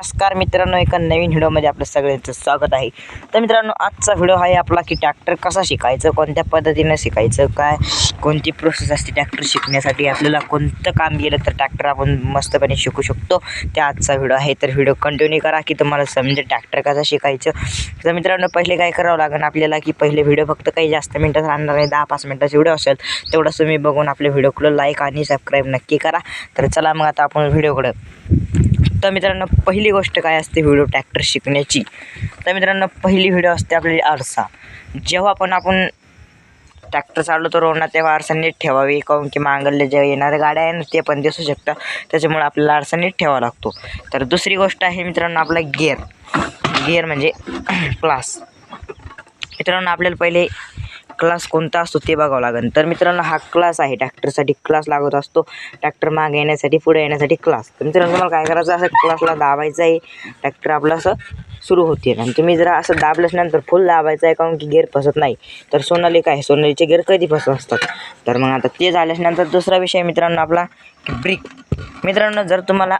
नमस्कार मित्रांनो, एका नवीन व्हिडिओमध्ये आपलं सगळ्यांचं स्वागत आहे. तर मित्रांनो, आजचा व्हिडिओ आहे आपला की ट्रॅक्टर कसा शिकायचं, कोणत्या पद्धतीने शिकायचं, काय कोणती प्रोसेस असते ट्रॅक्टर शिकण्यासाठी, आपल्याला कोणतं काम केलं तर ट्रॅक्टर आपण मस्तपणे शिकू शकतो, त्या आजचा व्हिडिओ आहे. तर व्हिडिओ कंटिन्यू करा की तुम्हाला समजेल ट्रॅक्टर कसं शिकायचं. तर मित्रांनो, पहिले काय करावं लागेल आपल्याला की पहिले व्हिडिओ फक्त काही जास्त मिनटाचा राहणार नाही, 10-5 मिनटाचा व्हिडिओ असेल तेवढं तुम्ही बघून आपल्या व्हिडिओकडे लाईक आणि सबस्क्राईब नक्की करा. तर चला मग आता आपण व्हिडिओकडे. तर मित्रांनो, पहिली गोष्ट काय असते व्हिडिओ ट्रॅक्टर शिकण्याची. तर मित्रांनो, पहिली व्हिडिओ असते आपली आरसा. जेव्हा पण आपण ट्रॅक्टर चालवतो रोडना तेव्हा आरसा नीट ठेवावी, काहून की मागले जे येणाऱ्या गाड्या आहे ना ते पण दिसू शकतात, त्याच्यामुळे आपल्याला आरसा नीट ठेवावा लागतो. तर दुसरी गोष्ट आहे मित्रांनो आपला गिअर म्हणजे क्लास. मित्रांनो, आपल्याला पहिले क्लास कोणता असतो ते बघावं लागेल. तर मित्रांनो, हा क्लास आहे, ट्रॅक्टरसाठी क्लास लागत असतो. ट्रॅक्टर मागे येण्यासाठी, पुढे येण्यासाठी क्लास. तर मित्रांनो, तुम्हाला काय करायचं, असं क्लासला दाबायचं आहे, ट्रॅक्टर आपलं असं सुरू होते. आणि तुम्ही जरा असं दाबल्यानंतर फुल दाबायचं आहे, काहून की गिअर फसत नाही. तर सोनालीचे गिअर कधी फसत असतात. तर मग आता ते झाल्यानंतर दुसरा विषय मित्रांनो आपला ब्रेक. मित्रांनो, जर तुम्हाला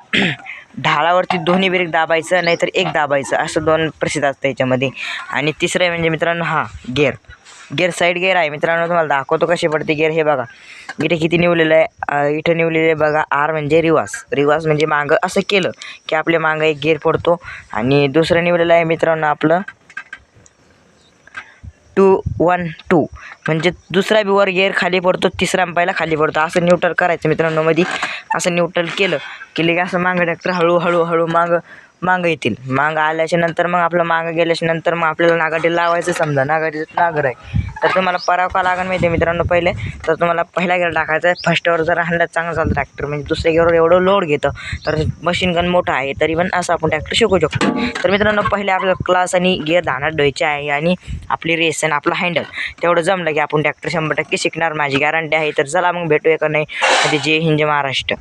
ढाळावरती दोन्ही ब्रेक दाबायचं नाही तर एक दाबायचं, असं दोन प्रसिद्ध असतं याच्यामध्ये. आणि तिसरं म्हणजे मित्रांनो हा गिअर साईड गिअर आहे. मित्रांनो, तुम्हाला दाखवतो कशी पडते गिअर. हे बघा इथे किती निवलेलं आहे, इथं निवलेलं आहे बघा. आर म्हणजे रिवास म्हणजे मागं असं केलं की आपल्या मागं एक गिअर पडतो. आणि दुसरं निवलेलं आहे मित्रांनो आपलं 2-1-2 म्हणजे दुसरा बी वर गिअर खाली पडतो, तिसरा पहिला खाली पडतो. असं न्यूट्रल करायचं मित्रांनो. मध्ये असं न्यूट्रल केलं की असं मागं ट्रॅक्टर हळूहळू मागं येतील. मागं आल्याच्या नंतर मग आपलं मागं गेल्याच्या नंतर मग आपल्याला नागाटी लावायचं. समजा नागर आहे तर तुम्हाला पराव का लागेल माहिती आहे मित्रांनो. पहिले तर तुम्हाला पहिला गिअर टाकायचा आहे. फर्स्टवर जर हंड्यात चांगलं चालतं ट्रॅक्टर, म्हणजे दुसऱ्या गिअरवर एवढं लोड घेतं तर मशीन गन मोठं आहे तरी पण असं आपण ट्रॅक्टर शिकू शकतो. तर मित्रांनो, पहिले आपल्याला क्लास आणि गिअर धानात द्यायचे आहे आणि आपली रेस आणि आपला हँडल तेवढं जमलं की आपण ट्रॅक्टर 100% शिकणार, माझी गॅरंटी आहे. तर चला मग भेटूया का नाही. जय हिंद, जय महाराष्ट्र.